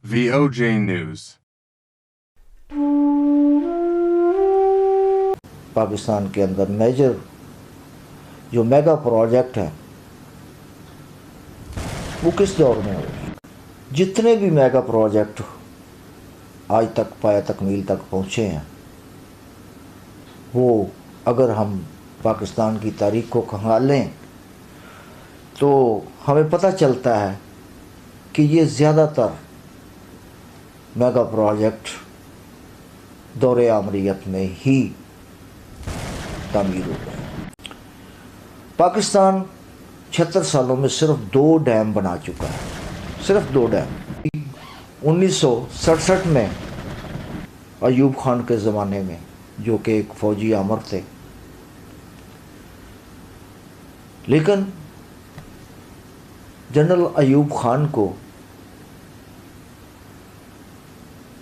VOJ News. Pakistan के अंदर major जो मेगा प्रोजेक्ट है वो किस दौर में हुए। जितने भी मेगा प्रोजेक्ट आज तक पाया तकमील तक पहुँचे हैं वो अगर हम पाकिस्तान की तारीख को खंगालें तो हमें पता चलता है कि ये ज़्यादातर मेगा प्रोजेक्ट दौरे आमरीत में ही तामीर हो गए। पाकिस्तान 76 सालों में सिर्फ 2 डैम बना चुका है, सिर्फ 2 डैम। 1967 में अयूब खान के ज़माने में, जो कि एक फ़ौजी आमर थे, लेकिन जनरल अयूब खान को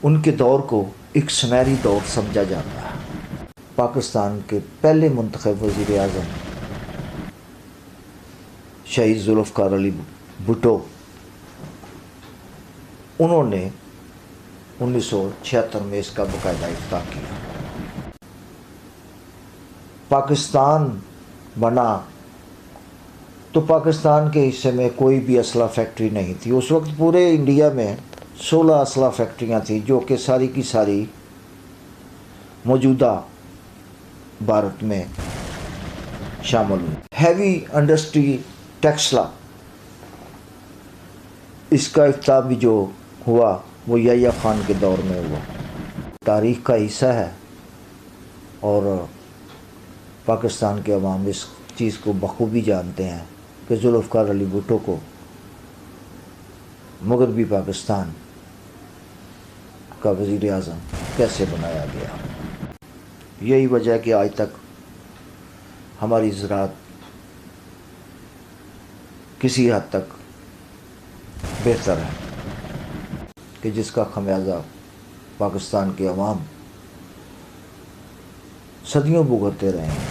उनके दौर को एक सुनहरी दौर समझा जाता है। पाकिस्तान के पहले मुंतखब वज़ीर आज़म शहीद जुल्फ़िकार अली भुट्टो, उन्होंने 1976 में इसका बाकायदा इफ्ताह किया। पाकिस्तान बना तो पाकिस्तान के हिस्से में कोई भी असला फैक्ट्री नहीं थी। उस वक्त पूरे इंडिया में 16 असला फैक्ट्रियाँ थी जो कि सारी की सारी मौजूदा भारत में शामिल हुई। हैवी इंडस्ट्री टेक्सला, इसका इफ्ताह भी जो हुआ वो याह्या खान के दौर में हुआ। तारीख़ का हिस्सा है और पाकिस्तान के अवाम इस चीज़ को बखूबी जानते हैं कि जुल्फ़िकार अली भुट्टो को मगरबी पाकिस्तान का वज़ीर आज़म कैसे बनाया गया। यही वजह है कि आज तक हमारी ज़राअत किसी हद तक बेहतर है, कि जिसका खमियाजा पाकिस्तान के अवाम सदियों भुगतते रहे हैं।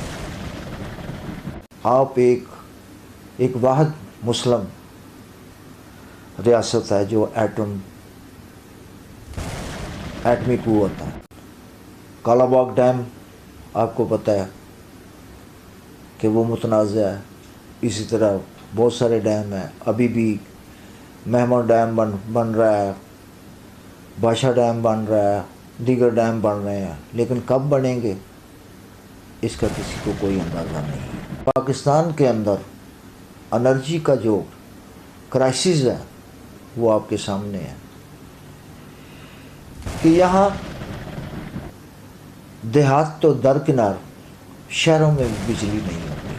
आप एक वाहिद मुस्लिम रियासत है जो एटमी क़ुव्वत है। कालाबाग डैम आपको पता है कि वो मुतनाज़ा है। इसी तरह बहुत सारे डैम हैं। अभी भी मेहमान डैम बन रहा है, बादशाह डैम बन रहा है, दीगर डैम बन रहे हैं, लेकिन कब बनेंगे इसका किसी को कोई अंदाज़ा नहीं है। पाकिस्तान के अंदर एनर्जी का जो क्राइसिस है वो आपके सामने है कि यहाँ देहात तो दरकिनार, शहरों में बिजली नहीं होती।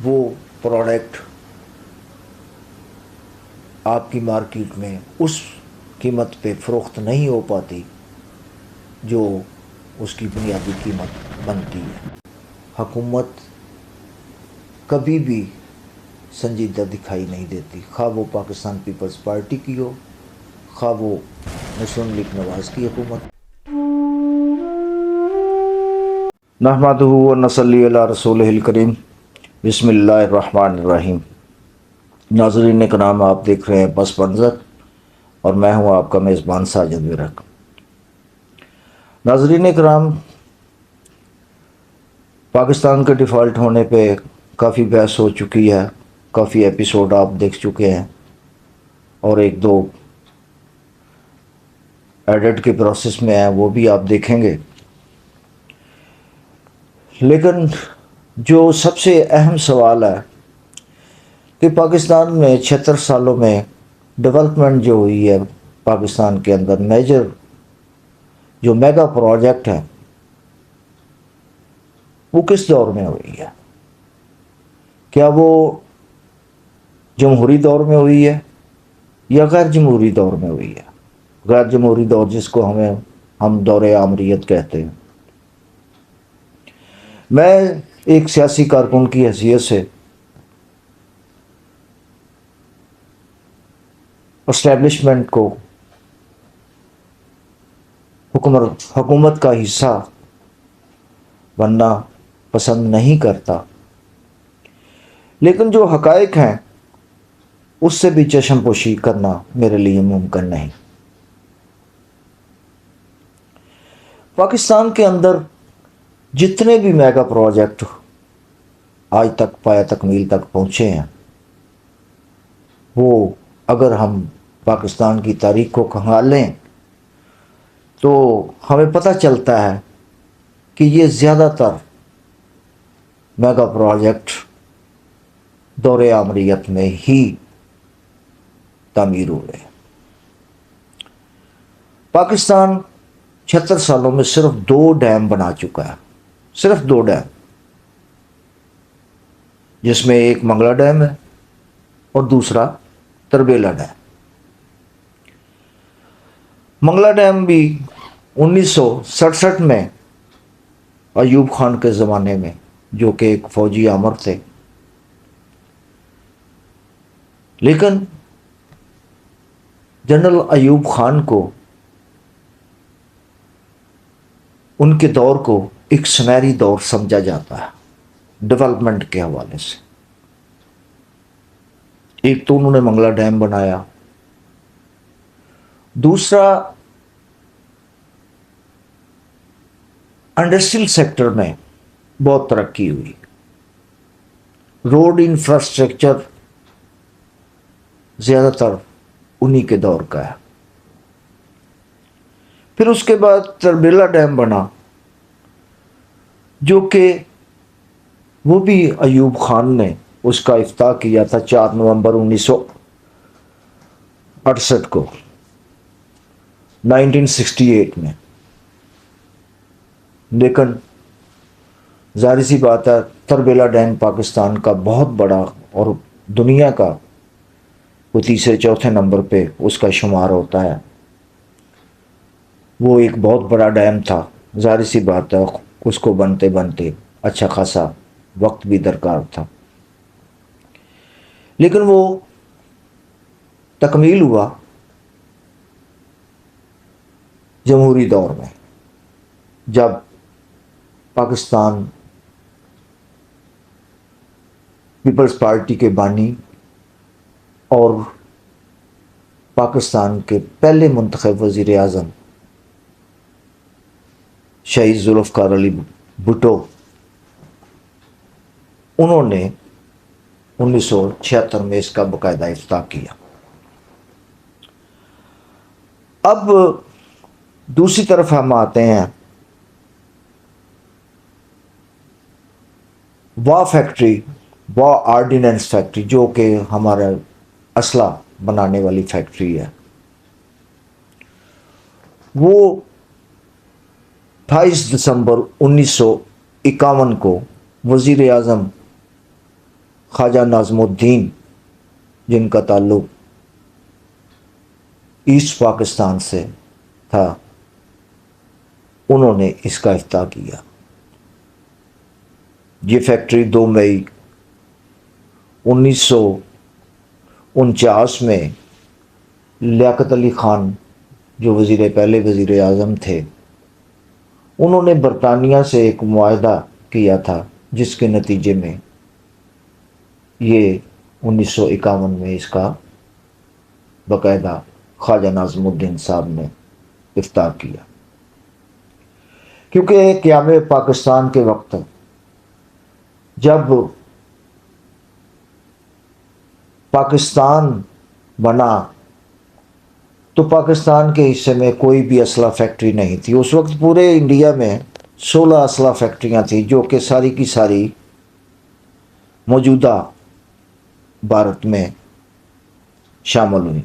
वो प्रोडक्ट आपकी मार्केट में उस कीमत पे फ़रोख्त नहीं हो पाती जो उसकी बुनियादी कीमत बनती है। हुकूमत कभी भी संजीदा दिखाई नहीं देती, खा वो पाकिस्तान पीपल्स पार्टी की हो, खा वो मुस्लिम लीग नवाज़ की हुकूमत। नहमदुहु व नसल्ली अला रसूलिहिल करीम, बिस्मिल्लाहिर्रहमानिर्रहीम। नाज़रीन कराम, आप देख रहे हैं पस मंज़र और मैं हूं आपका मेज़बान साजिद विरक। नाज़रीन कराम, पाकिस्तान के डिफ़ॉल्ट होने पे काफ़ी बहस हो चुकी है, काफ़ी एपिसोड आप देख चुके हैं और 1-2 एडिट के प्रोसेस में है, वो भी आप देखेंगे। लेकिन जो सबसे अहम सवाल है कि पाकिस्तान में 76 सालों में डेवलपमेंट जो हुई है पाकिस्तान के अंदर, मेजर जो मेगा प्रोजेक्ट है वो किस दौर में हुई है। क्या वो जमहूरी दौर में हुई है या गैर जमहूरी दौर में हुई है। गैर जमहूरी दौर जिसको हम दौरे आमरीत कहते हैं। मैं एक सियासी कारकुन की हैसियत से एस्टेब्लिशमेंट को हुकूमत का हिस्सा बनना पसंद नहीं करता, लेकिन जो हकायक हैं اس سے بھی چشم پوشی کرنا میرے لیے ممکن نہیں۔ پاکستان کے اندر جتنے بھی میگا پروجیکٹ آج تک پایہ تکمیل تک پہنچے ہیں، وہ اگر ہم پاکستان کی تاریخ کو کھنگالیں تو ہمیں پتہ چلتا ہے کہ یہ زیادہ تر میگا پروجیکٹ دور آمریت میں ہی تعمیر ہوئے۔ پاکستان 76 سالوں میں صرف 2 ڈیم بنا چکا ہے، صرف 2 ڈیم، جس میں ایک منگلا ڈیم ہے اور دوسرا تربیلا ڈیم۔ منگلا ڈیم بھی 1967 میں ایوب خان کے زمانے میں، جو کہ ایک فوجی آمر تھے، لیکن جنرل ایوب خان کو ان کے دور کو ایک سنہری دور سمجھا جاتا ہے ڈیولپمنٹ کے حوالے سے۔ ایک تو انہوں نے منگلا ڈیم بنایا، دوسرا انڈسٹریل سیکٹر میں بہت ترقی ہوئی، روڈ انفراسٹرکچر زیادہ تر انہی کے دور کا ہے۔ پھر اس کے بعد تربیلا ڈیم بنا، جو کہ وہ بھی ایوب خان نے اس کا افتتاح کیا تھا 4 نومبر 1968 کو، 1968 میں۔ لیکن ظاہر سی بات ہے تربیلا ڈیم پاکستان کا بہت بڑا اور دنیا کا وہ 3 4 نمبر پہ اس کا شمار ہوتا ہے۔ وہ ایک بہت بڑا ڈیم تھا، ظاہر سی بات ہے اس کو بنتے بنتے اچھا خاصا وقت بھی درکار تھا، لیکن وہ تکمیل ہوا جمہوری دور میں، جب پاکستان پیپلز پارٹی کے بانی اور پاکستان کے پہلے منتخب وزیر اعظم شہید ذوالفقار علی بھٹو، انہوں نے 1976 میں اس کا باقاعدہ افتتاح کیا۔ اب دوسری طرف ہم آتے ہیں وا آرڈیننس فیکٹری، جو کہ ہمارا اسلحہ بنانے والی فیکٹری ہے۔ وہ 28 دسمبر 1951 کو وزیر اعظم خواجہ ناظم الدین، جن کا تعلق ایسٹ پاکستان سے تھا، انہوں نے اس کا افتتاح کیا۔ یہ فیکٹری 2 مئی 1949 میں لیاقت علی خان، جو پہلے وزیر اعظم تھے، انہوں نے برطانیہ سے ایک معاہدہ کیا تھا، جس کے نتیجے میں یہ 1951 میں اس کا باقاعدہ خواجہ ناظم الدین صاحب نے افتتاح کیا۔ کیونکہ قیام پاکستان کے وقت جب پاکستان بنا تو پاکستان کے حصے میں کوئی بھی اسلحہ فیکٹری نہیں تھی۔ اس وقت پورے انڈیا میں 16 اسلحہ فیکٹریاں تھیں، جو کہ ساری کی ساری موجودہ بھارت میں شامل ہوئی۔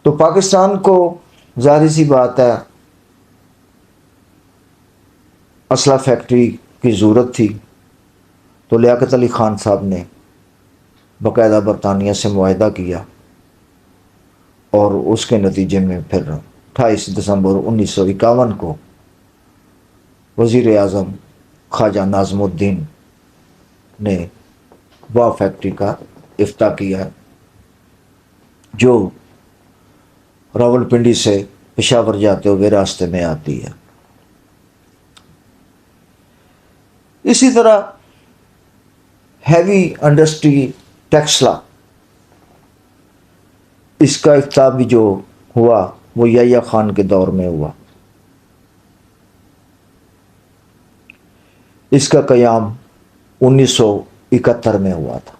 تو پاکستان کو ظاہر سی بات ہے اسلحہ فیکٹری کی ضرورت تھی، تو لیاقت علی خان صاحب نے باقاعدہ برطانیہ سے معاہدہ کیا، اور اس کے نتیجے میں پھر 28 دسمبر 1951 کو وزیر اعظم خواجہ ناظم الدین نے وا فیکٹری کا افتتاح کیا، جو راولپنڈی سے پشاور جاتے ہوئے راستے میں آتی ہے۔ اسی طرح ہیوی انڈسٹری ٹیکسلا، اس کا افتتاح بھی جو ہوا وہ یحییٰ خان کے دور میں ہوا. اس کا قیام 1971 میں ہوا تھا.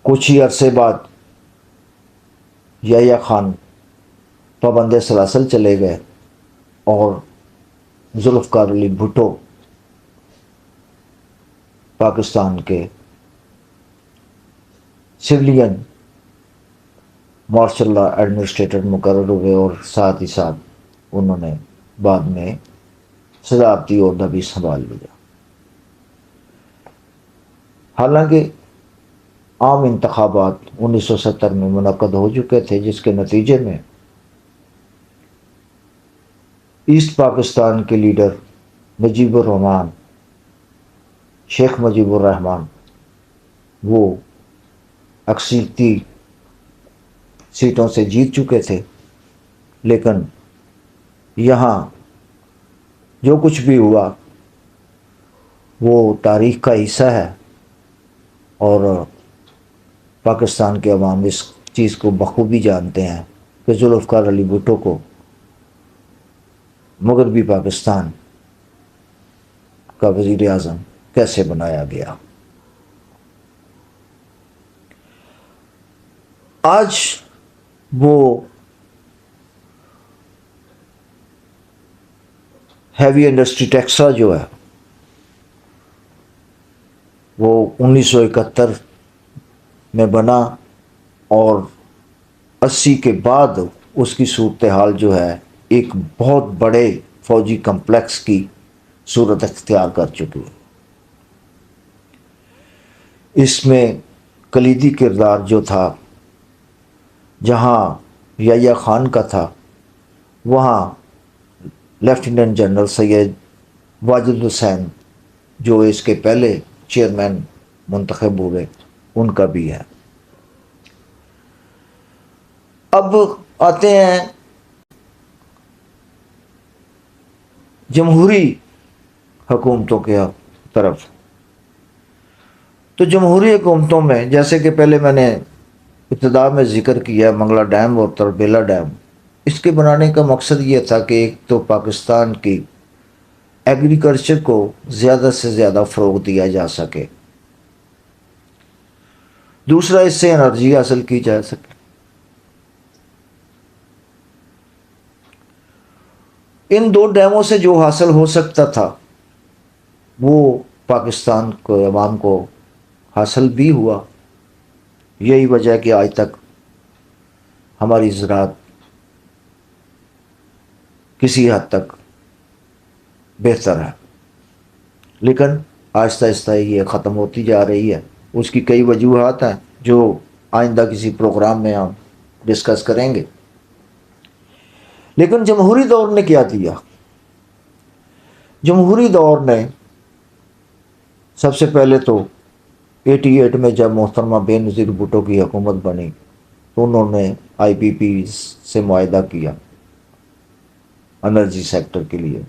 کچھ ہی عرصے بعد یحییٰ خان پابند سلاسل چلے گئے اور ذوالفقار علی بھٹو پاکستان کے سولین مارشل لا ایڈمنسٹریٹر مقرر ہوئے اور ساتھ ہی ساتھ انہوں نے بعد میں صدارتی عہدہ بھی سنبھال لیا. حالانکہ عام انتخابات 1970 میں منعقد ہو چکے تھے، جس کے نتیجے میں ایسٹ پاکستان کے لیڈر مجیب الرحمان، شیخ مجیب الرحمان، وہ اکثریتی سیٹوں سے جیت چکے تھے. لیکن یہاں جو کچھ بھی ہوا وہ تاریخ کا حصہ ہے، اور پاکستان کے عوام اس چیز کو بخوبی جانتے ہیں کہ ذوالفقار علی بھٹو کو مغربی پاکستان کا وزیر اعظم کیسے بنایا گیا. آج وہ ہیوی انڈسٹری ٹیکسلا جو ہے وہ 1971 میں بنا، اور 80 کے بعد اس کی صورتحال جو ہے ایک بہت بڑے فوجی کمپلیکس کی صورت اختیار کر چکی ہے. اس میں کلیدی کردار جو تھا، جہاں یحییٰ خان کا تھا، وہاں لیفٹیننٹ جنرل سید واجد حسین جو اس کے پہلے چیئرمین منتخب ہوئے، ان کا بھی ہے. اب آتے ہیں جمہوری حکومتوں کے طرف. تو جمہوری حکومتوں میں جیسے کہ پہلے میں نے ابتدا میں ذکر کیا منگلا ڈیم اور تربیلا ڈیم، اس کے بنانے کا مقصد یہ تھا کہ ایک تو پاکستان کی ایگریکلچر کو زیادہ سے زیادہ فروغ دیا جا سکے، دوسرا اس سے انرجی حاصل کی جا سکے. ان دو ڈیموں سے جو حاصل ہو سکتا تھا وہ پاکستان کو عوام کو حاصل بھی ہوا. یہی وجہ ہے کہ آج تک ہماری زراعت کسی حد تک بہتر ہے، لیکن آہستہ آہستہ یہ ختم ہوتی جا رہی ہے. اس کی کئی وجوہات ہیں جو آئندہ کسی پروگرام میں ہم ڈسکس کریں گے. لیکن جمہوری دور نے کیا کیا؟ جمہوری دور نے سب سے پہلے تو 88 میں جب محترمہ بے نظیر بھٹو کی حکومت بنی تو انہوں نے آئی پی پی سے معاہدہ کیا انرجی سیکٹر کے لیے.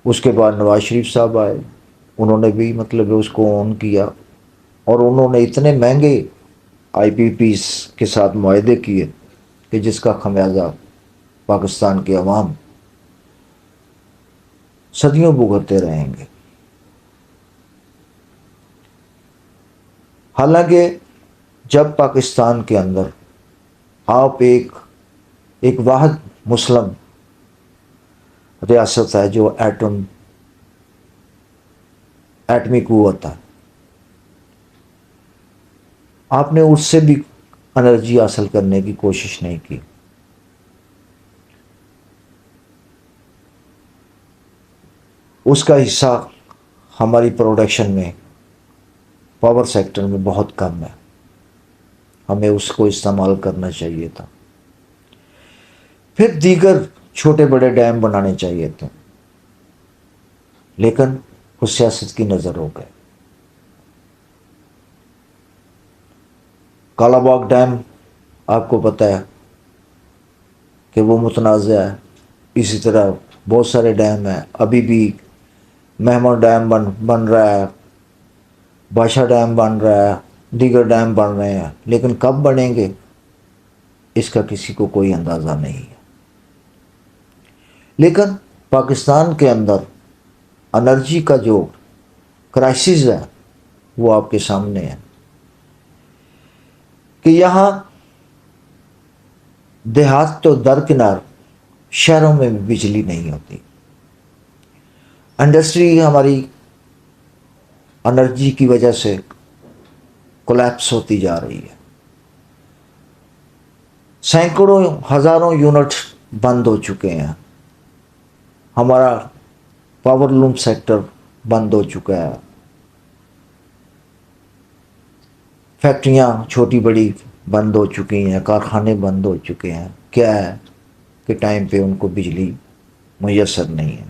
اس کے بعد نواز شریف صاحب آئے، انہوں نے بھی اس کو آن کیا، اور انہوں نے اتنے مہنگے آئی پی پیز کے ساتھ معاہدے کیے کہ جس کا خمیازہ پاکستان کے عوام صدیوں بھگتتے رہیں گے. حالانکہ جب پاکستان کے اندر آپ ایک واحد مسلم ریاست ہے جو ایٹمی قوت ہے، آپ نے اس سے بھی انرجی حاصل کرنے کی کوشش نہیں کی. اس کا حصہ ہماری پروڈکشن میں پاور سیکٹر میں بہت کم ہے، ہمیں اس کو استعمال کرنا چاہیے تھا. پھر دیگر چھوٹے بڑے ڈیم بنانے چاہیے تھے، لیکن وہ سیاست کی نظر ہو گئے. کالا باغ ڈیم آپ کو پتہ ہے کہ وہ متنازع ہے. اسی طرح بہت سارے ڈیم ہیں ابھی بھی महमा डैम बन रहा है, बाशा डैम बन रहा है, दीगर डैम बन रहे हैं, लेकिन कब बनेंगे इसका किसी को कोई अंदाज़ा नहीं है। लेकिन पाकिस्तान के अंदर एनर्जी का जो क्राइसिस है वो आपके सामने है कि यहाँ देहात तो दरकिनार, शहरों में भी बिजली नहीं होती। इंडस्ट्री हमारी एनर्जी की वजह से कोलैप्स होती जा रही है। सैकड़ों हज़ारों यूनिट बंद हो चुके हैं। हमारा पावर लूम सेक्टर बंद हो चुका है। फैक्ट्रियाँ छोटी बड़ी बंद हो चुकी हैं, कारखाने बंद हो चुके हैं। क्या है कि टाइम पे उनको बिजली मुयस्सर नहीं है।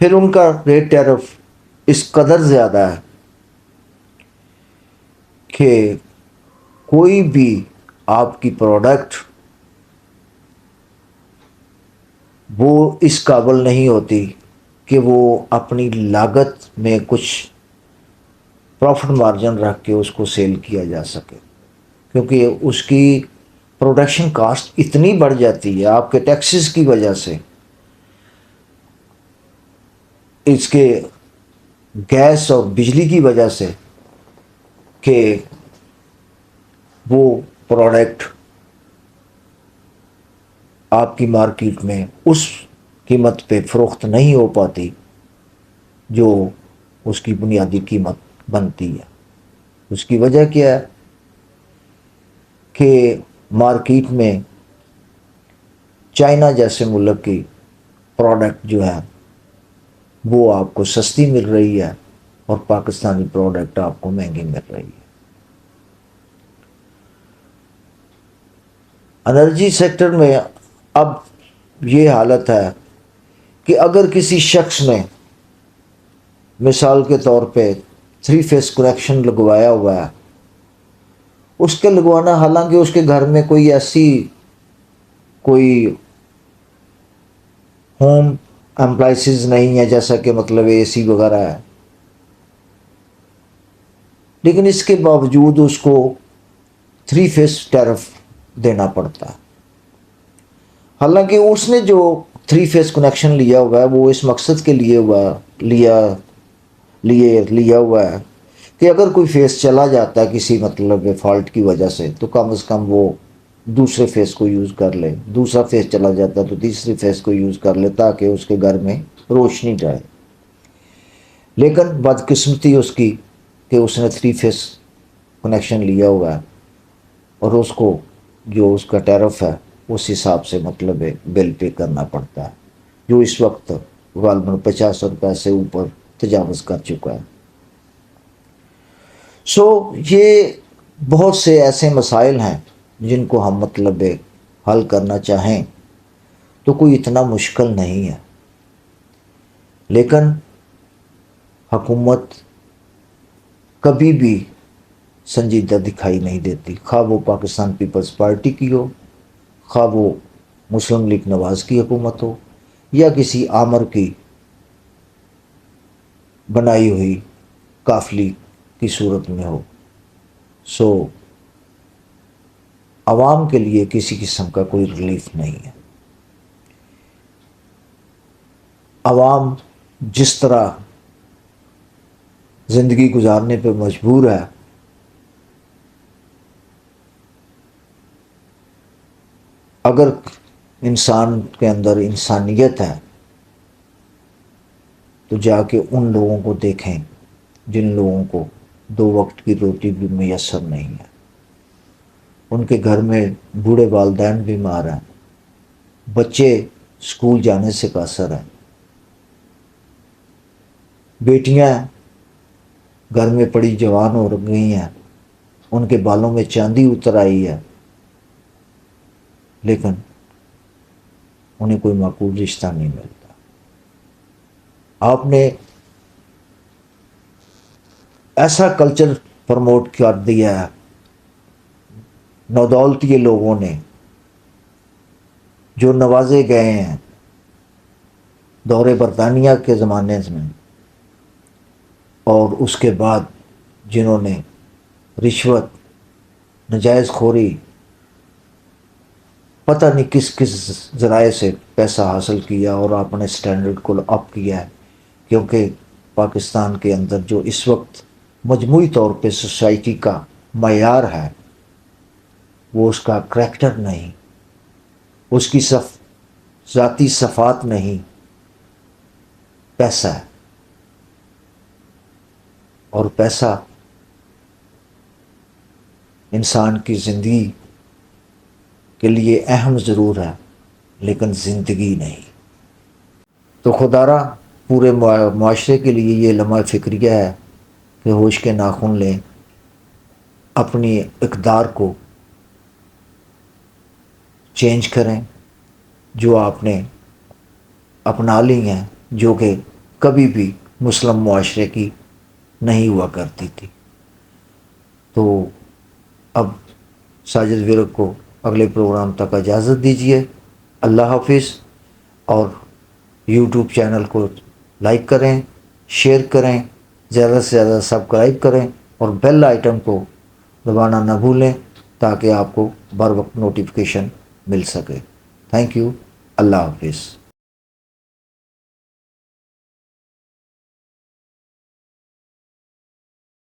फिर उनका रेट टैरिफ इस कदर ज़्यादा है कि कोई भी आपकी प्रोडक्ट वो इस काबिल नहीं होती कि वो अपनी लागत में कुछ प्रॉफिट मार्जिन रख के उसको सेल किया जा सके, क्योंकि उसकी प्रोडक्शन कास्ट इतनी बढ़ जाती है आपके टैक्सेस की वजह से, इसके गैस और बिजली की वजह से, कि वो प्रोडक्ट आपकी मार्केट में उस कीमत पे फ़रोख्त नहीं हो पाती जो उसकी बुनियादी कीमत बनती है। उसकी वजह क्या है कि मार्केट में चाइना जैसे मुल्क की प्रोडक्ट जो है वो आपको सस्ती मिल रही है और पाकिस्तानी प्रोडक्ट आपको महंगी मिल रही है। एनर्जी सेक्टर में अब ये हालत है कि अगर किसी शख्स ने मिसाल के तौर पे 3 फेस कनेक्शन लगवाया हुआ है, उसके लगवाना, हालांकि उसके घर में कोई ऐसी कोई होम एप्लाइंसेस नहीं है जैसा कि मतलब एसी वगैरह है, लेकिन इसके बावजूद उसको 3 फेस टैरिफ देना पड़ता है। हालांकि उसने जो 3 फेस कनेक्शन लिया हुआ है वो इस मकसद के लिए लिया हुआ है कि अगर कोई फेस चला जाता है किसी मतलब फॉल्ट की वजह से तो कम से कम वो दूसरे फेस को यूज़ कर ले, दूसरा फेस चला जाता है तो तीसरी फेस को यूज़ कर ले ताकि उसके घर में रोशनी जाए। लेकिन बदकिस्मती उसकी कि उसने 3 फेस कनेक्शन लिया हुआ है और उसको जो उसका टैरिफ है उस हिसाब से मतलब बिल पे करना पड़ता है, जो इस वक्त गालबन 50 रुपये से ऊपर तजावज़ कर चुका है। ये बहुत से ऐसे मसाइल हैं जिनको हम मतलब हल करना चाहें तो कोई इतना मुश्किल नहीं है, लेकिन हुकूमत कभी भी संजीदा दिखाई नहीं देती, खा वो पाकिस्तान पीपल्स पार्टी की हो, खा वो मुस्लिम लीग नवाज़ की हुकूमत हो या किसी आमर की बनाई हुई काफिली की सूरत में हो। आवाम के लिए किसी किस्म का कोई रिलीफ नहीं है। आवाम जिस तरह ज़िंदगी गुजारने पे मजबूर है, अगर इंसान के अंदर इंसानियत है तो जाके उन लोगों को देखें जिन लोगों को 2 वक्त की रोटी भी मैसर नहीं है, उनके घर में बूढ़े वालिदैन बीमार हैं, बच्चे स्कूल जाने से कासर हैं, बेटियां घर में पड़ी जवान हो गई हैं, उनके बालों में चांदी उतर आई है, लेकिन उन्हें कोई माकूल रिश्ता नहीं मिलता। आपने ऐसा कल्चर प्रमोट कर दिया है नौदौलती लोगों ने जो नवाजे गए हैं, دور برطانیہ کے زمانے میں، اور اس کے بعد جنہوں نے رشوت، نجائز خوری، پتہ نہیں کس کس ذرائع سے پیسہ حاصل کیا اور اپنے سٹینڈرڈ کو اپ کیا ہے، کیونکہ پاکستان کے اندر جو اس وقت مجموعی طور پہ سوسائٹی کا معیار ہے وہ اس کا کریکٹر نہیں، اس کی ذاتی صفات نہیں، پیسہ ہے۔ اور پیسہ انسان کی زندگی کے لیے اہم ضرور ہے لیکن زندگی نہیں۔ تو خدا را پورے معاشرے کے لیے یہ لمحہ فکریہ ہے کہ ہوش کے ناخن لیں، اپنی اقدار کو چینج کریں، جو آپ نے اپنا لی ہیں، جو کہ کبھی بھی مسلم معاشرے کی نہیں ہوا کرتی تھی۔ تو اب ساجد ورک کو اگلے پروگرام تک اجازت دیجیے۔ اللہ حافظ، اور یوٹیوب چینل کو لائک کریں، شیئر کریں، زیادہ سے زیادہ سبسکرائب کریں اور بیل آئٹم کو دبانا نہ بھولیں تاکہ آپ کو بر وقت نوٹیفیکیشن مل سکے۔ تھینک یو، اللہ حافظ۔